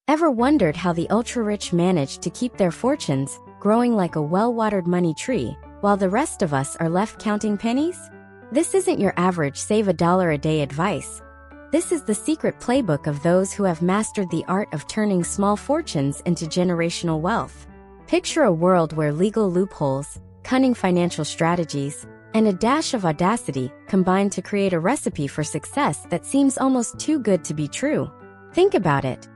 Ever wondered how the ultra-rich manage to keep their fortunes growing like a well-watered money tree, while the rest of us are left counting pennies? This isn't your average save $1 a day advice. This is the secret playbook of those who have mastered the art of turning small fortunes into generational wealth. Picture a world where legal loopholes, cunning financial strategies, and a dash of audacity combine to create a recipe for success that seems almost too good to be true. Think about it.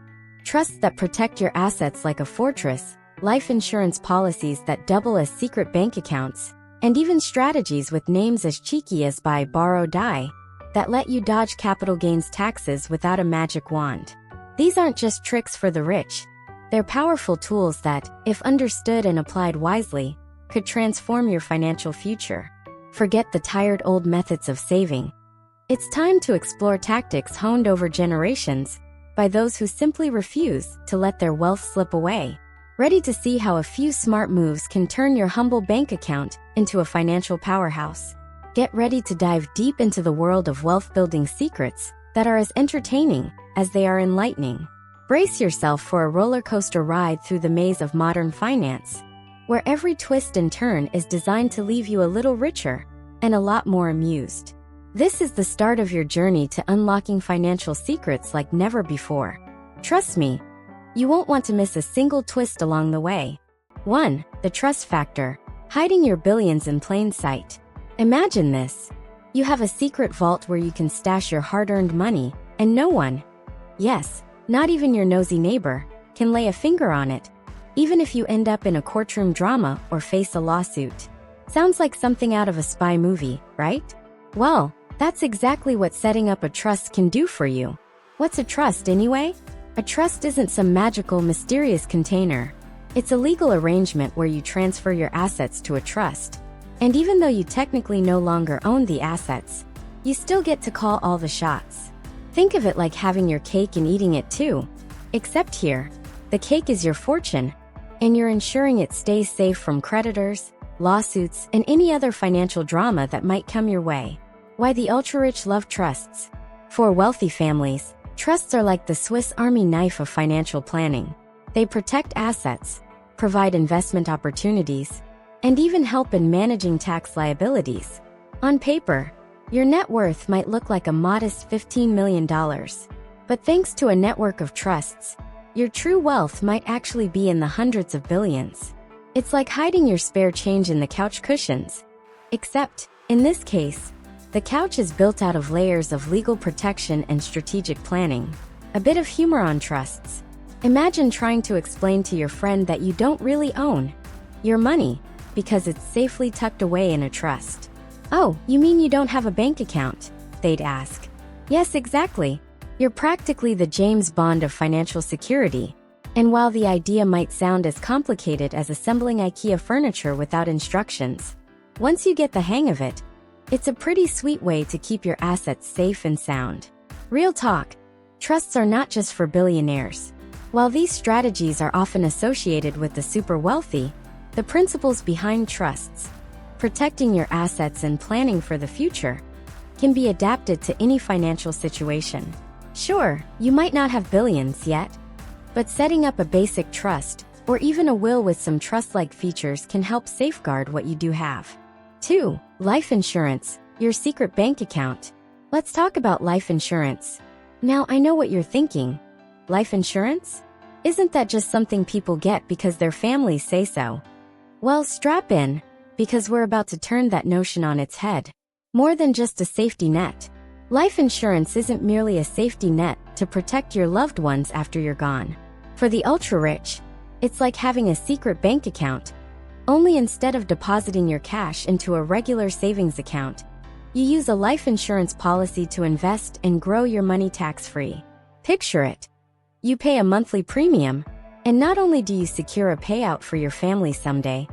Trusts that protect your assets like a fortress, life insurance policies that double as secret bank accounts, and even strategies with names as cheeky as buy, borrow, die, that let you dodge capital gains taxes without a magic wand. These aren't just tricks for the rich. They're powerful tools that, if understood and applied wisely, could transform your financial future. Forget the tired old methods of saving. It's time to explore tactics honed over generations by those who simply refuse to let their wealth slip away. Ready to see how a few smart moves can turn your humble bank account into a financial powerhouse? Get ready to dive deep into the world of wealth-building secrets that are as entertaining as they are enlightening. Brace yourself for a roller coaster ride through the maze of modern finance, where every twist and turn is designed to leave you a little richer and a lot more amused. This is the start of your journey to unlocking financial secrets like never before. Trust me, you won't want to miss a single twist along the way. 1. The trust factor, hiding your billions in plain sight. Imagine this. You have a secret vault where you can stash your hard-earned money, and no one, yes, not even your nosy neighbor, can lay a finger on it, even if you end up in a courtroom drama or face a lawsuit. Sounds like something out of a spy movie, right? Well, that's exactly what setting up a trust can do for you. What's a trust anyway? A trust isn't some magical, mysterious container. It's a legal arrangement where you transfer your assets to a trust. And even though you technically no longer own the assets, you still get to call all the shots. Think of it like having your cake and eating it too. Except here, the cake is your fortune, and you're ensuring it stays safe from creditors, lawsuits, and any other financial drama that might come your way. Why the ultra-rich love trusts. For wealthy families, trusts are like the Swiss Army knife of financial planning. They protect assets, provide investment opportunities, and even help in managing tax liabilities. On paper, your net worth might look like a modest $15 million. But thanks to a network of trusts, your true wealth might actually be in the hundreds of billions. It's like hiding your spare change in the couch cushions. Except, in this case, the couch is built out of layers of legal protection and strategic planning. A bit of humor on trusts. Imagine trying to explain to your friend that you don't really own your money because it's safely tucked away in a trust. Oh, you mean you don't have a bank account? They'd ask. Yes, exactly. You're practically the James Bond of financial security. And while the idea might sound as complicated as assembling IKEA furniture without instructions, once you get the hang of it, it's a pretty sweet way to keep your assets safe and sound. Real talk, trusts are not just for billionaires. While these strategies are often associated with the super wealthy, the principles behind trusts, protecting your assets and planning for the future, can be adapted to any financial situation. Sure, you might not have billions yet, but setting up a basic trust, or even a will with some trust-like features can help safeguard what you do have. 2. Life insurance, your secret bank account. Let's talk about life insurance. Now, I know what you're thinking. Life insurance? Isn't that just something people get because their families say so? Well, strap in, because we're about to turn that notion on its head. More than just a safety net. Life insurance isn't merely a safety net to protect your loved ones after you're gone. For the ultra-rich, it's like having a secret bank account. Only instead of depositing your cash into a regular savings account, you use a life insurance policy to invest and grow your money tax-free. Picture it. You pay a monthly premium, and not only do you secure a payout for your family someday,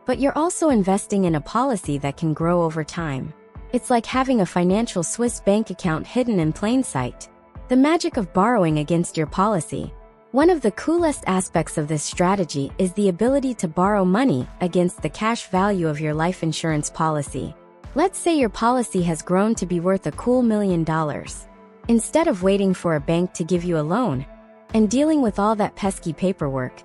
but you're also investing in a policy that can grow over time. It's like having a financial Swiss bank account hidden in plain sight. The magic of borrowing against your policy. One of the coolest aspects of this strategy is the ability to borrow money against the cash value of your life insurance policy. Let's say your policy has grown to be worth a cool $1 million. Instead of waiting for a bank to give you a loan, and dealing with all that pesky paperwork.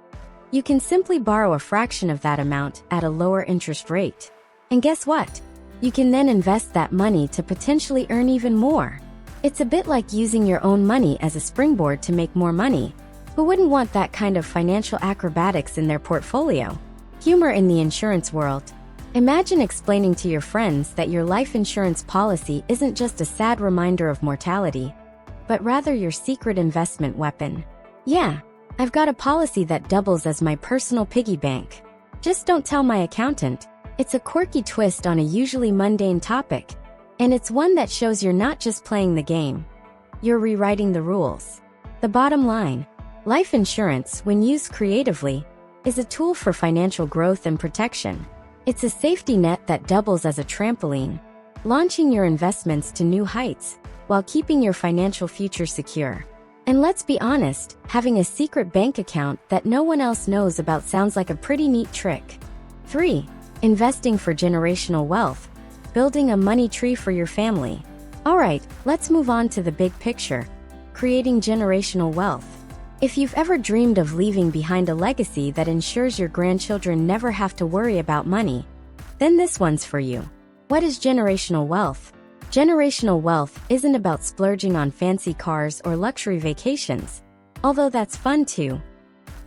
You can simply borrow a fraction of that amount at a lower interest rate. And guess what? You can then invest that money to potentially earn even more. It's a bit like using your own money as a springboard to make more money. Who wouldn't want that kind of financial acrobatics in their portfolio? Humor in the insurance world. Imagine explaining to your friends that your life insurance policy isn't just a sad reminder of mortality, but rather your secret investment weapon. Yeah, I've got a policy that doubles as my personal piggy bank. Just don't tell my accountant. It's a quirky twist on a usually mundane topic, and it's one that shows you're not just playing the game. You're rewriting the rules. The bottom line, life insurance, when used creatively, is a tool for financial growth and protection. It's a safety net that doubles as a trampoline, launching your investments to new heights while keeping your financial future secure. And let's be honest, having a secret bank account that no one else knows about sounds like a pretty neat trick. 3. Investing for generational wealth. Building a money tree for your family. Alright, let's move on to the big picture. Creating generational wealth. If you've ever dreamed of leaving behind a legacy that ensures your grandchildren never have to worry about money, then this one's for you. What is generational wealth? Generational wealth isn't about splurging on fancy cars or luxury vacations, although that's fun too.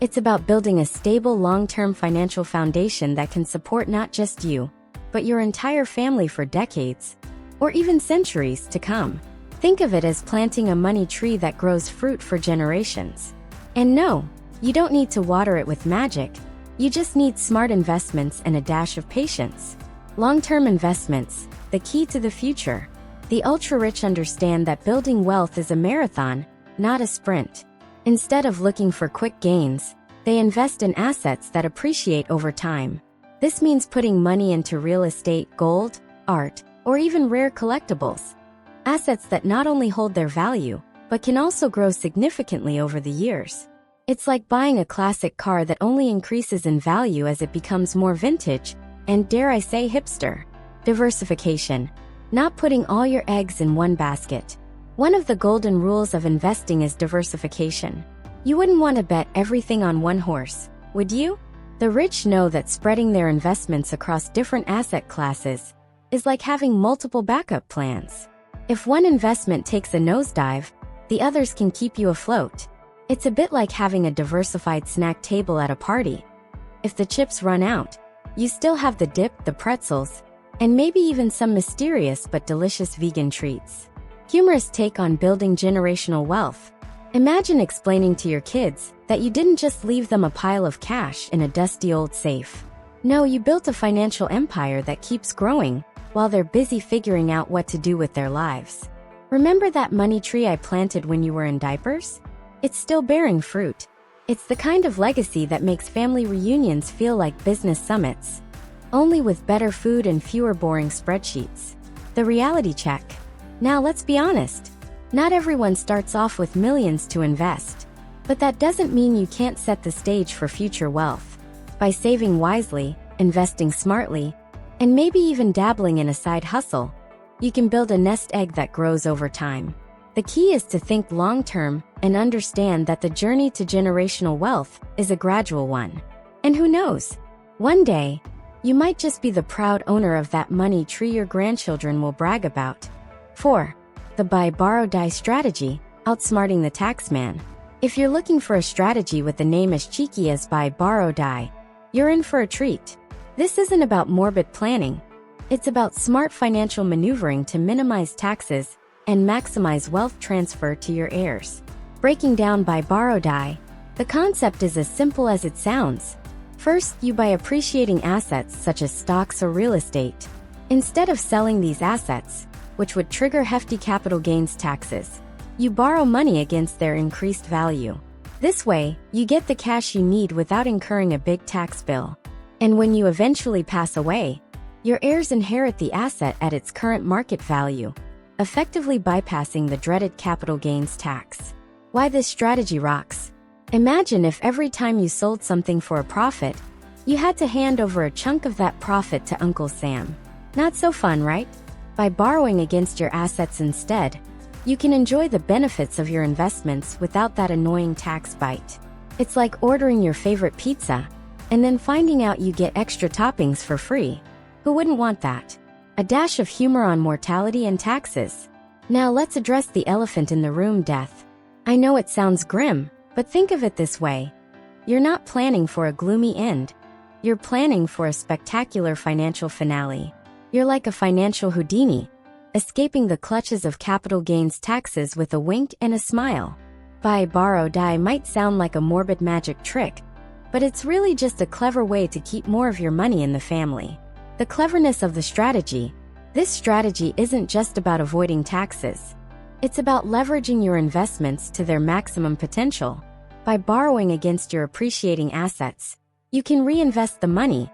It's about building a stable long-term financial foundation that can support not just you, but your entire family for decades, or even centuries to come. Think of it as planting a money tree that grows fruit for generations. And no, you don't need to water it with magic. You just need smart investments and a dash of patience. Long-term investments, the key to the future. The ultra-rich understand that building wealth is a marathon, not a sprint. Instead of looking for quick gains, they invest in assets that appreciate over time. This means putting money into real estate, gold, art, or even rare collectibles. Assets that not only hold their value, but can also grow significantly over the years. It's like buying a classic car that only increases in value as it becomes more vintage, and dare I say hipster. Diversification. Not putting all your eggs in one basket. One of the golden rules of investing is diversification. You wouldn't want to bet everything on one horse, would you? The rich know that spreading their investments across different asset classes is like having multiple backup plans. If one investment takes a nosedive, the others can keep you afloat. It's a bit like having a diversified snack table at a party. If the chips run out, you still have the dip, the pretzels, and maybe even some mysterious but delicious vegan treats. Humorous take on building generational wealth. Imagine explaining to your kids that you didn't just leave them a pile of cash in a dusty old safe. No, you built a financial empire that keeps growing while they're busy figuring out what to do with their lives. Remember that money tree I planted when you were in diapers? It's still bearing fruit. It's the kind of legacy that makes family reunions feel like business summits, only with better food and fewer boring spreadsheets. The reality check. Now let's be honest. Not everyone starts off with millions to invest. But that doesn't mean you can't set the stage for future wealth. By saving wisely, investing smartly, and maybe even dabbling in a side hustle, you can build a nest egg that grows over time. The key is to think long-term and understand that the journey to generational wealth is a gradual one. And who knows? One day, you might just be the proud owner of that money tree your grandchildren will brag about. 4. The buy, borrow, die strategy, outsmarting the taxman. If you're looking for a strategy with a name as cheeky as buy, borrow, die, you're in for a treat. This isn't about morbid planning. It's about smart financial maneuvering to minimize taxes and maximize wealth transfer to your heirs. Breaking down buy, borrow, die, the concept is as simple as it sounds. First, you buy appreciating assets such as stocks or real estate. Instead of selling these assets, which would trigger hefty capital gains taxes, you borrow money against their increased value. This way, you get the cash you need without incurring a big tax bill. And when you eventually pass away, your heirs inherit the asset at its current market value, effectively bypassing the dreaded capital gains tax. Why this strategy rocks? Imagine if every time you sold something for a profit, you had to hand over a chunk of that profit to Uncle Sam. Not so fun, right? By borrowing against your assets instead, You can enjoy the benefits of your investments without that annoying tax bite. It's like ordering your favorite pizza and then finding out you get extra toppings for free. Who wouldn't want that? A dash of humor on mortality and taxes. Now let's address the elephant in the room, death. I know it sounds grim, but think of it this way. You're not planning for a gloomy end. You're planning for a spectacular financial finale. You're like a financial Houdini, escaping the clutches of capital gains taxes with a wink and a smile. Buy, borrow, die might sound like a morbid magic trick, but it's really just a clever way to keep more of your money in the family. The cleverness of the strategy. This strategy isn't just about avoiding taxes. It's about leveraging your investments to their maximum potential. By borrowing against your appreciating assets, you can reinvest the money,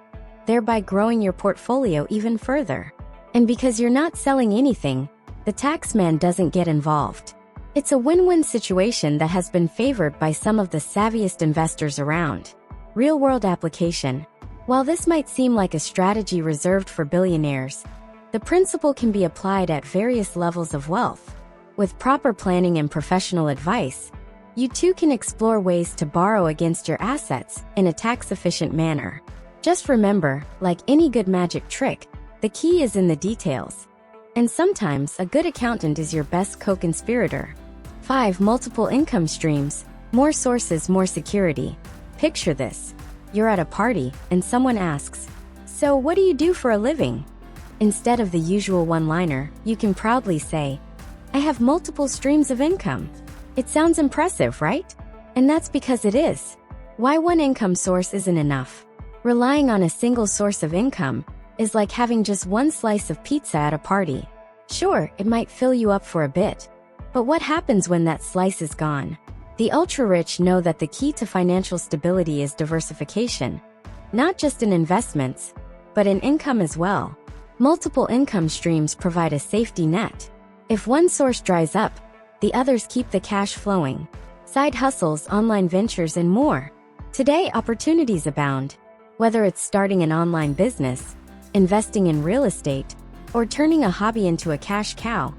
thereby growing your portfolio even further. And because you're not selling anything, the taxman doesn't get involved. It's a win-win situation that has been favored by some of the savviest investors around. Real-world application. While this might seem like a strategy reserved for billionaires, the principle can be applied at various levels of wealth. With proper planning and professional advice, you too can explore ways to borrow against your assets in a tax-efficient manner. Just remember, like any good magic trick, the key is in the details. And sometimes a good accountant is your best co-conspirator. 5. Multiple income streams. More sources, more security. Picture this. You're at a party, and someone asks, "So what do you do for a living?" Instead of the usual one-liner, you can proudly say, "I have multiple streams of income." It sounds impressive, right? And that's because it is. Why one income source isn't enough? Relying on a single source of income is like having just one slice of pizza at a party. Sure, it might fill you up for a bit, but what happens when that slice is gone? The ultra-rich know that the key to financial stability is diversification, not just in investments, but in income as well. Multiple income streams provide a safety net. If one source dries up, the others keep the cash flowing. Side hustles, online ventures, and more. Today, opportunities abound. Whether it's starting an online business, investing in real estate, or turning a hobby into a cash cow,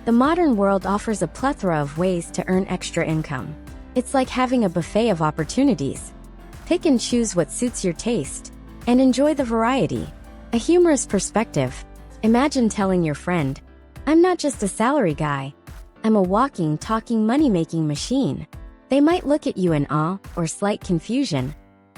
the modern world offers a plethora of ways to earn extra income. It's like having a buffet of opportunities. Pick and choose what suits your taste, and enjoy the variety. A humorous perspective. Imagine telling your friend, "I'm not just a salary guy. I'm a walking, talking money-making machine." They might look at you in awe or slight confusion.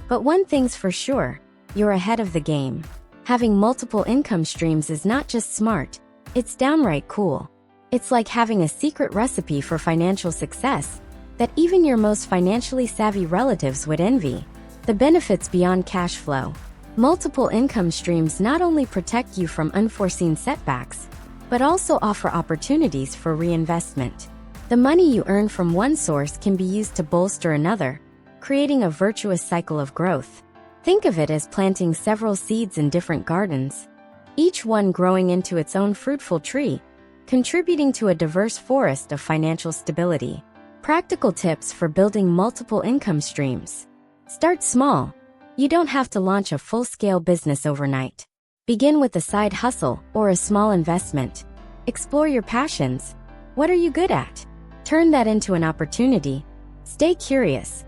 But one thing's for sure, you're ahead of the game. Having multiple income streams is not just smart, it's downright cool. It's like having a secret recipe for financial success that even your most financially savvy relatives would envy. The benefits beyond cash flow. Multiple income streams not only protect you from unforeseen setbacks, but also offer opportunities for reinvestment. The money you earn from one source can be used to bolster another, creating a virtuous cycle of growth. Think of it as planting several seeds in different gardens, each one growing into its own fruitful tree, contributing to a diverse forest of financial stability. Practical tips for building multiple income streams. Start small. You don't have to launch a full-scale business overnight. Begin with a side hustle or a small investment. Explore your passions. What are you good at? Turn that into an opportunity. Stay curious.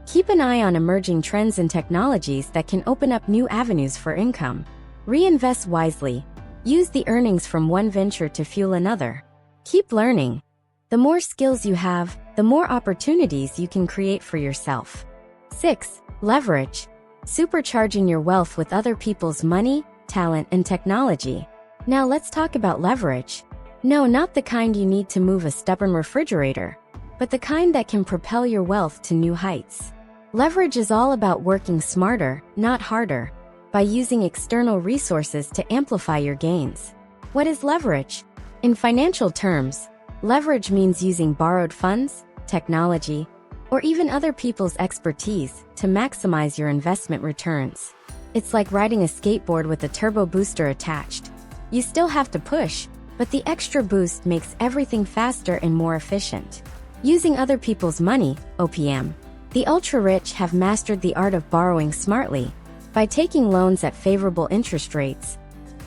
Keep an eye on emerging trends and technologies that can open up new avenues for income. Reinvest wisely. Use the earnings from one venture to fuel another. Keep learning. The more skills you have, the more opportunities you can create for yourself. 6. Leverage. Supercharging your wealth with other people's money, talent, and technology. Now let's talk about leverage. No, not the kind you need to move a stubborn refrigerator, but the kind that can propel your wealth to new heights. Leverage is all about working smarter, not harder, by using external resources to amplify your gains. What is leverage? In financial terms, leverage means using borrowed funds, technology, or even other people's expertise to maximize your investment returns. It's like riding a skateboard with a turbo booster attached. You still have to push, but the extra boost makes everything faster and more efficient. Using other people's money, OPM. The ultra-rich have mastered the art of borrowing smartly. By taking loans at favorable interest rates,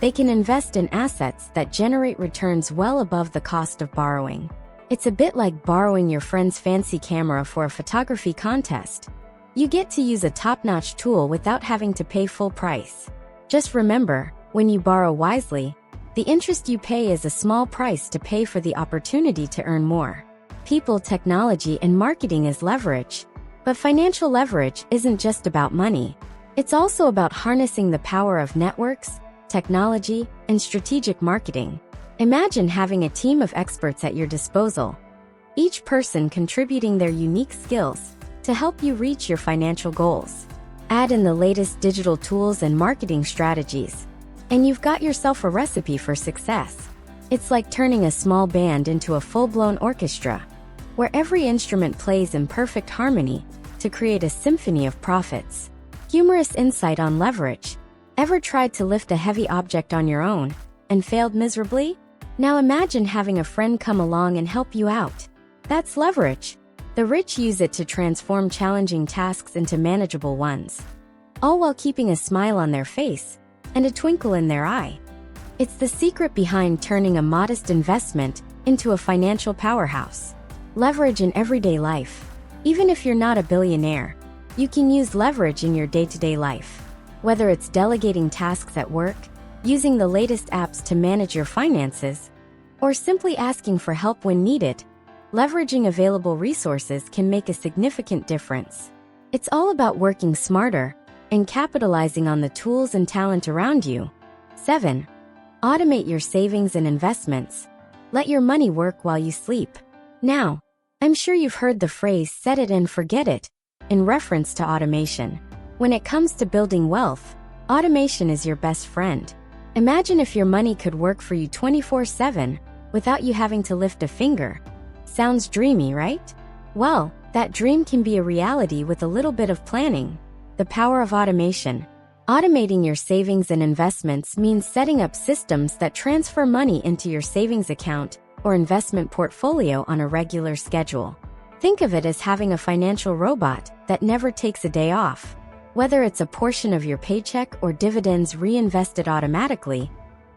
they can invest in assets that generate returns well above the cost of borrowing. It's a bit like borrowing your friend's fancy camera for a photography contest. You get to use a top-notch tool without having to pay full price. Just remember, when you borrow wisely, the interest you pay is a small price to pay for the opportunity to earn more. People, technology, and marketing is leverage. But financial leverage isn't just about money. It's also about harnessing the power of networks, technology, and strategic marketing. Imagine having a team of experts at your disposal, each person contributing their unique skills to help you reach your financial goals. Add in the latest digital tools and marketing strategies, and you've got yourself a recipe for success. It's like turning a small band into a full-blown orchestra, where every instrument plays in perfect harmony to create a symphony of profits. Humorous insight on leverage. Ever tried to lift a heavy object on your own and failed miserably? Now imagine having a friend come along and help you out. That's leverage. The rich use it to transform challenging tasks into manageable ones, all while keeping a smile on their face and a twinkle in their eye. It's the secret behind turning a modest investment into a financial powerhouse. Leverage in everyday life. Even if you're not a billionaire, you can use leverage in your day-to-day life. Whether it's delegating tasks at work, using the latest apps to manage your finances, or simply asking for help when needed, leveraging available resources can make a significant difference. It's all about working smarter and capitalizing on the tools and talent around you. 7. Automate your savings and investments. Let your money work while you sleep. Now, I'm sure you've heard the phrase "set it and forget it" in reference to automation. When it comes to building wealth, automation is your best friend. Imagine if your money could work for you 24/7 without you having to lift a finger. Sounds dreamy, right? Well, that dream can be a reality with a little bit of planning. The power of automation. Automating your savings and investments means setting up systems that transfer money into your savings account or investment portfolio on a regular schedule. Think of it as having a financial robot that never takes a day off. Whether it's a portion of your paycheck or dividends reinvested automatically,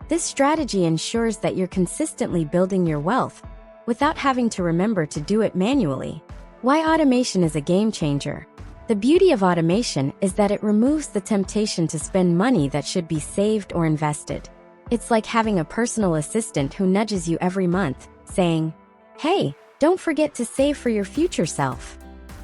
this strategy ensures that you're consistently building your wealth without having to remember to do it manually. Why automation is a game changer. The beauty of automation is that it removes the temptation to spend money that should be saved or invested. It's like having a personal assistant who nudges you every month, saying, "Hey, don't forget to save for your future self."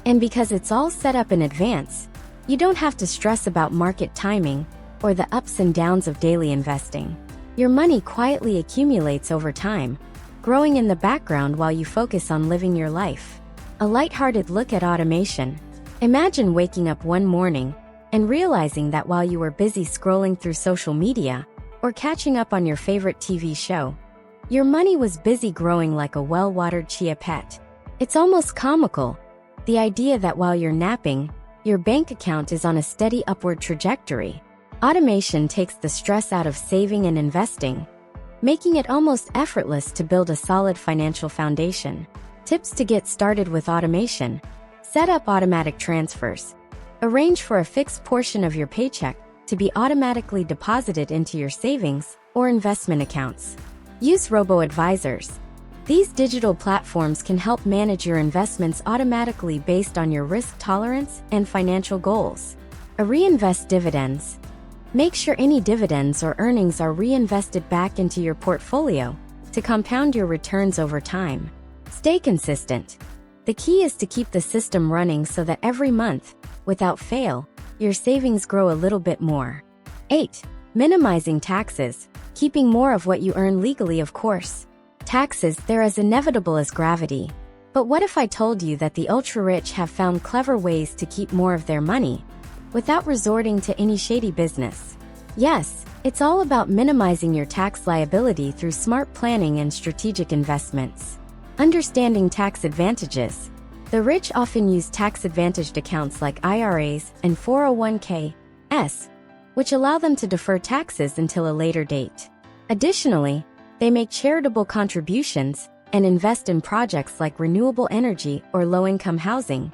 And because it's all set up in advance, you don't have to stress about market timing or the ups and downs of daily investing. Your money quietly accumulates over time, growing in the background while you focus on living your life. A lighthearted look at automation. Imagine waking up one morning and realizing that while you were busy scrolling through social media or catching up on your favorite TV show, your money was busy growing like a well-watered chia pet. It's almost comical, the idea that while you're napping, your bank account is on a steady upward trajectory. Automation takes the stress out of saving and investing, making it almost effortless to build a solid financial foundation. Tips to get started with automation. Set up automatic transfers. Arrange for a fixed portion of your paycheck to be automatically deposited into your savings or investment accounts. Use robo-advisors. These digital platforms can help manage your investments automatically based on your risk tolerance and financial goals. Reinvest dividends. Make sure any dividends or earnings are reinvested back into your portfolio to compound your returns over time. Stay consistent. The key is to keep the system running so that every month, without fail, your savings grow a little bit more. 8. Minimizing taxes. Keeping more of what you earn legally, of course. Taxes, they're as inevitable as gravity. But what if I told you that the ultra-rich have found clever ways to keep more of their money without resorting to any shady business? Yes, it's all about minimizing your tax liability through smart planning and strategic investments. Understanding tax advantages. The rich often use tax-advantaged accounts like IRAs and 401(k)s, which allow them to defer taxes until a later date. Additionally, they make charitable contributions and invest in projects like renewable energy or low-income housing,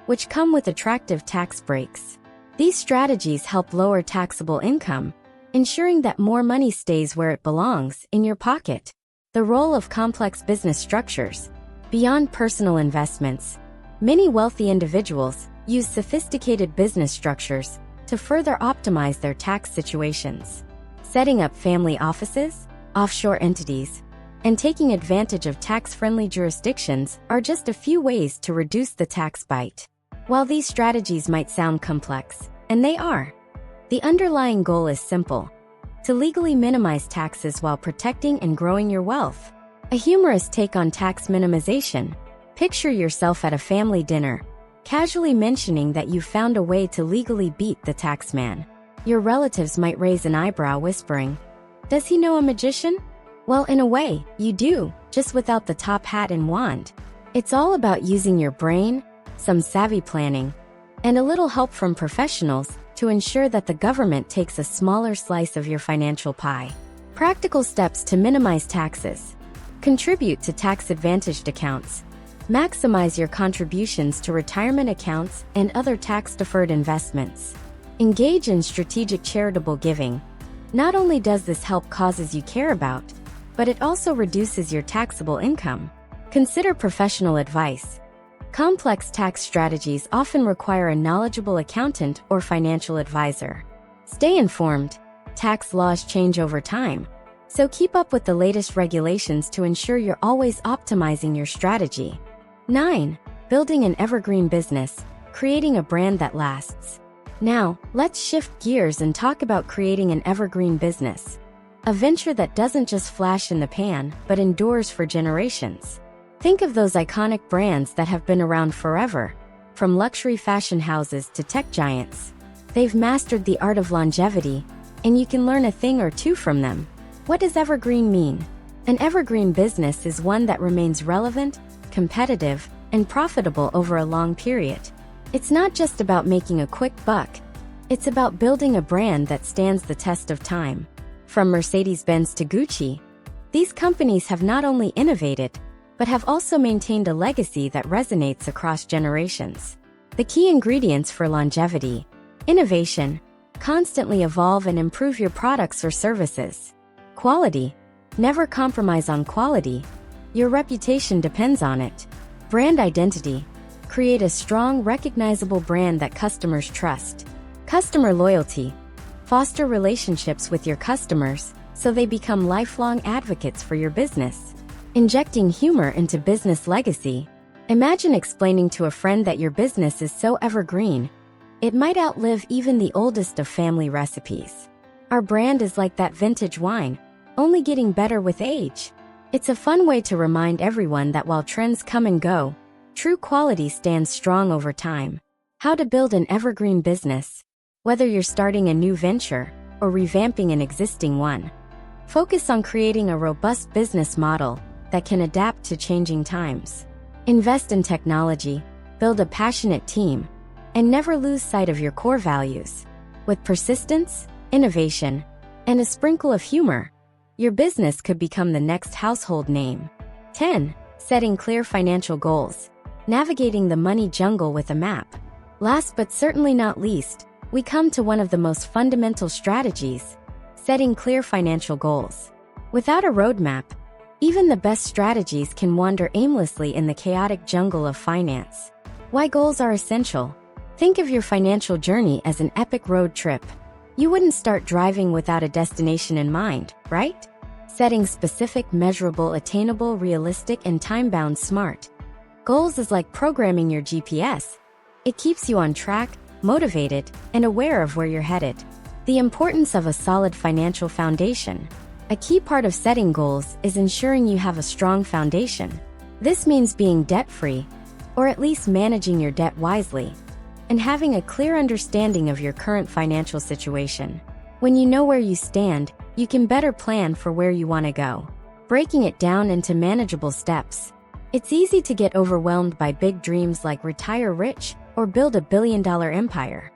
which come with attractive tax breaks. These strategies help lower taxable income, ensuring that more money stays where it belongs, in your pocket. The role of complex business structures. Beyond personal investments, many wealthy individuals use sophisticated business structures to further optimize their tax situations. Setting up family offices, offshore entities, and taking advantage of tax-friendly jurisdictions are just a few ways to reduce the tax bite. While these strategies might sound complex, and they are, the underlying goal is simple: to legally minimize taxes while protecting and growing your wealth. A humorous take on tax minimization: picture yourself at a family dinner, casually mentioning that you found a way to legally beat the taxman. Your relatives might raise an eyebrow, whispering, "Does he know a magician?" Well, in a way, you do, just without the top hat and wand. It's all about using your brain, some savvy planning, and a little help from professionals to ensure that the government takes a smaller slice of your financial pie. Practical steps to minimize taxes: contribute to tax-advantaged accounts. Maximize your contributions to retirement accounts and other tax-deferred investments. Engage in strategic charitable giving. Not only does this help causes you care about, but it also reduces your taxable income. Consider professional advice. Complex tax strategies often require a knowledgeable accountant or financial advisor. Stay informed. Tax laws change over time, so keep up with the latest regulations to ensure you're always optimizing your strategy. 9. Building an evergreen business, creating a brand that lasts. Now, let's shift gears and talk about creating an evergreen business. A venture that doesn't just flash in the pan, but endures for generations. Think of those iconic brands that have been around forever, from luxury fashion houses to tech giants. They've mastered the art of longevity, and you can learn a thing or two from them. What does evergreen mean? An evergreen business is one that remains relevant, competitive, and profitable over a long period. It's not just about making a quick buck. It's about building a brand that stands the test of time. From Mercedes-Benz to Gucci, these companies have not only innovated, but have also maintained a legacy that resonates across generations. The key ingredients for longevity: innovation. Constantly evolve and improve your products or services. Quality. Never compromise on quality. Your reputation depends on it. Brand identity. Create a strong, recognizable brand that customers trust. Customer loyalty. Foster relationships with your customers so they become lifelong advocates for your business. Injecting humor into business legacy. Imagine explaining to a friend that your business is so evergreen, it might outlive even the oldest of family recipes. Our brand is like that vintage wine, only getting better with age. It's a fun way to remind everyone that while trends come and go, true quality stands strong over time. How to build an evergreen business. Whether you're starting a new venture or revamping an existing one, focus on creating a robust business model that can adapt to changing times. Invest in technology, build a passionate team, and never lose sight of your core values. With persistence, innovation, and a sprinkle of humor, your business could become the next household name. 10. Setting clear financial goals. Navigating the money jungle with a map. Last but certainly not least, we come to one of the most fundamental strategies: setting clear financial goals. Without a roadmap, even the best strategies can wander aimlessly in the chaotic jungle of finance. Why goals are essential. Think of your financial journey as an epic road trip. You wouldn't start driving without a destination in mind, right? Setting specific, measurable, attainable, realistic, and time-bound SMART goals is like programming your GPS. It keeps you on track, motivated, and aware of where you're headed. The importance of a solid financial foundation. A key part of setting goals is ensuring you have a strong foundation. This means being debt-free, or at least managing your debt wisely, and having a clear understanding of your current financial situation. When you know where you stand, you can better plan for where you want to go. Breaking it down into manageable steps. It's easy to get overwhelmed by big dreams like retire rich or build a billion-dollar empire.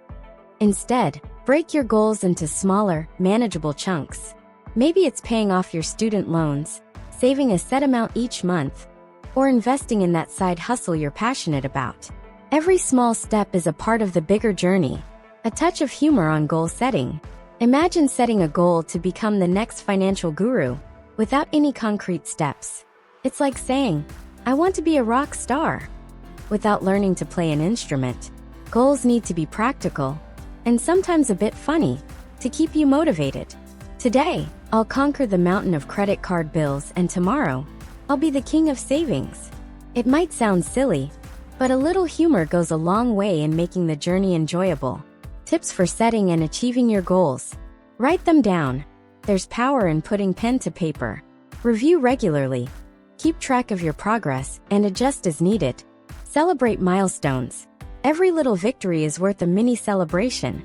Instead, break your goals into smaller, manageable chunks. Maybe it's paying off your student loans, saving a set amount each month, or investing in that side hustle you're passionate about. Every small step is a part of the bigger journey. A touch of humor on goal setting. Imagine setting a goal to become the next financial guru without any concrete steps. It's like saying, I want to be a rock star. Without learning to play an instrument, goals need to be practical and sometimes a bit funny to keep you motivated. Today, I'll conquer the mountain of credit card bills, and tomorrow, I'll be the king of savings. It might sound silly, but a little humor goes a long way in making the journey enjoyable. Tips for setting and achieving your goals. Write them down. There's power in putting pen to paper. Review regularly. Keep track of your progress and adjust as needed. Celebrate milestones. Every little victory is worth a mini celebration,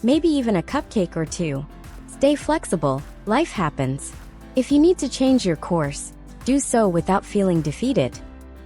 maybe even a cupcake or two. Stay flexible, life happens. If you need to change your course, do so without feeling defeated.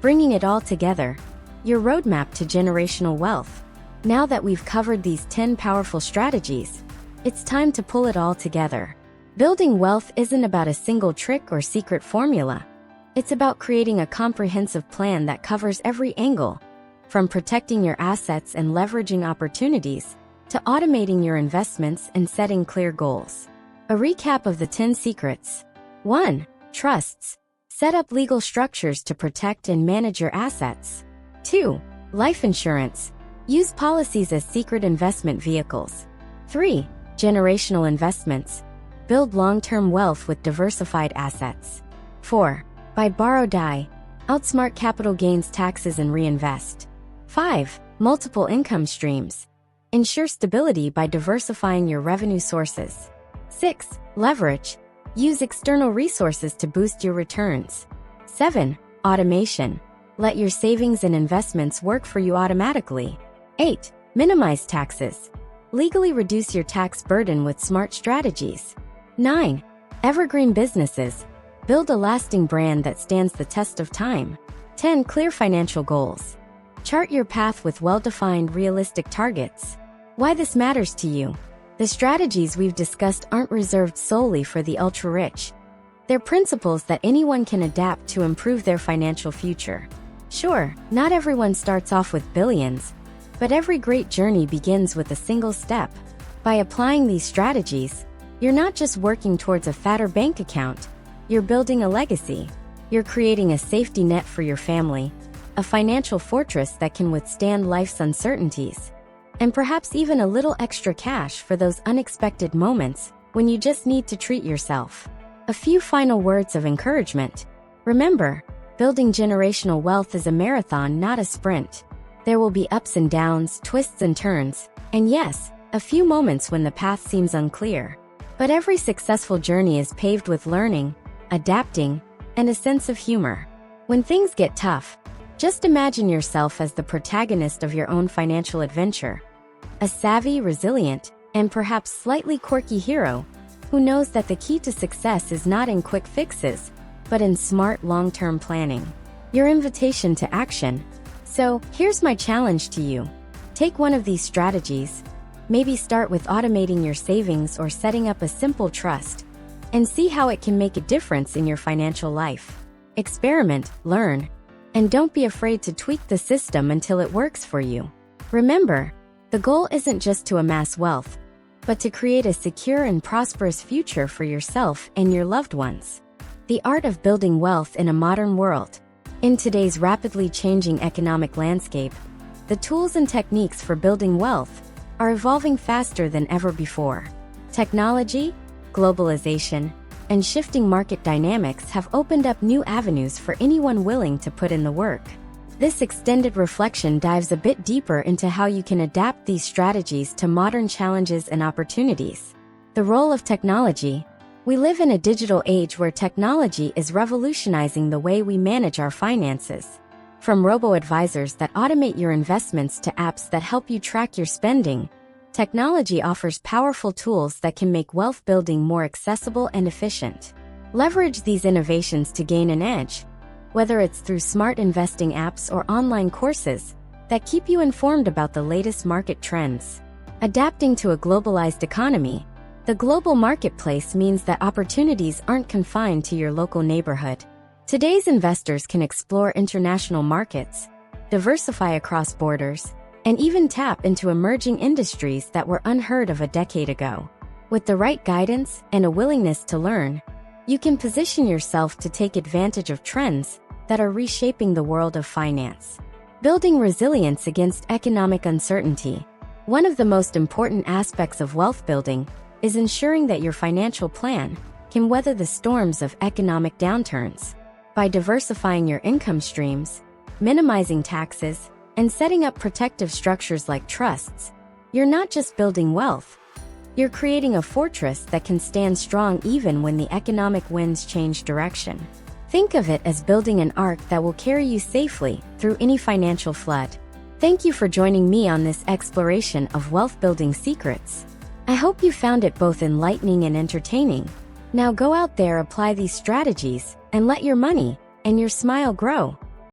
Bringing it all together. Your roadmap to generational wealth. Now that we've covered these 10 powerful strategies, it's time to pull it all together. Building wealth isn't about a single trick or secret formula. It's about creating a comprehensive plan that covers every angle, from protecting your assets and leveraging opportunities, to automating your investments and setting clear goals. A recap of the 10 secrets. 1. Trusts. Set up legal structures to protect and manage your assets. 2. Life insurance. Use policies as secret investment vehicles. 3. Generational investments. Build long-term wealth with diversified assets. 4. Buy, borrow, die. Outsmart capital gains taxes and reinvest. 5. Multiple income streams. Ensure stability by diversifying your revenue sources. 6. Leverage. Use external resources to boost your returns. 7. Automation. Let your savings and investments work for you automatically. 8. Minimize taxes. Legally reduce your tax burden with smart strategies. 9. Evergreen businesses. Build a lasting brand that stands the test of time. 10. Clear financial goals. Chart your path with well-defined, realistic targets. Why this matters to you. The strategies we've discussed aren't reserved solely for the ultra-rich. They're principles that anyone can adapt to improve their financial future. Sure, not everyone starts off with billions, but every great journey begins with a single step. By applying these strategies, you're not just working towards a fatter bank account. You're building a legacy. You're creating a safety net for your family, a financial fortress that can withstand life's uncertainties, and perhaps even a little extra cash for those unexpected moments when you just need to treat yourself. A few final words of encouragement. Remember, building generational wealth is a marathon, not a sprint. There will be ups and downs, twists and turns, and yes, a few moments when the path seems unclear. But every successful journey is paved with learning, adapting, and a sense of humor. When things get tough, just imagine yourself as the protagonist of your own financial adventure. A savvy, resilient, and perhaps slightly quirky hero who knows that the key to success is not in quick fixes, but in smart long-term planning. Your invitation to action. So, here's my challenge to you. Take one of these strategies, maybe start with automating your savings or setting up a simple trust, and see how it can make a difference in your financial life. Experiment, learn, and don't be afraid to tweak the system until it works for you. Remember, the goal isn't just to amass wealth, but to create a secure and prosperous future for yourself and your loved ones. The art of building wealth in a modern world. In today's rapidly changing economic landscape, the tools and techniques for building wealth are evolving faster than ever before. Technology, globalization, and shifting market dynamics have opened up new avenues for anyone willing to put in the work. This extended reflection dives a bit deeper into how you can adapt these strategies to modern challenges and opportunities. The role of technology. We live in a digital age where technology is revolutionizing the way we manage our finances. From robo-advisors that automate your investments to apps that help you track your spending, technology offers powerful tools that can make wealth building more accessible and efficient. Leverage these innovations to gain an edge, whether it's through smart investing apps or online courses that keep you informed about the latest market trends. Adapting to a globalized economy. The global marketplace means that opportunities aren't confined to your local neighborhood. Today's investors can explore international markets, diversify across borders, and even tap into emerging industries that were unheard of a decade ago. With the right guidance and a willingness to learn, you can position yourself to take advantage of trends that are reshaping the world of finance. Building resilience against economic uncertainty. One of the most important aspects of wealth building is ensuring that your financial plan can weather the storms of economic downturns. By diversifying your income streams, minimizing taxes, and setting up protective structures like trusts, you're not just building wealth, you're creating a fortress that can stand strong even when the economic winds change direction. Think of it as building an ark that will carry you safely through any financial flood. Thank you for joining me on this exploration of wealth building secrets. I hope you found it both enlightening and entertaining. Now go out there, apply these strategies, and let your money and your smile grow.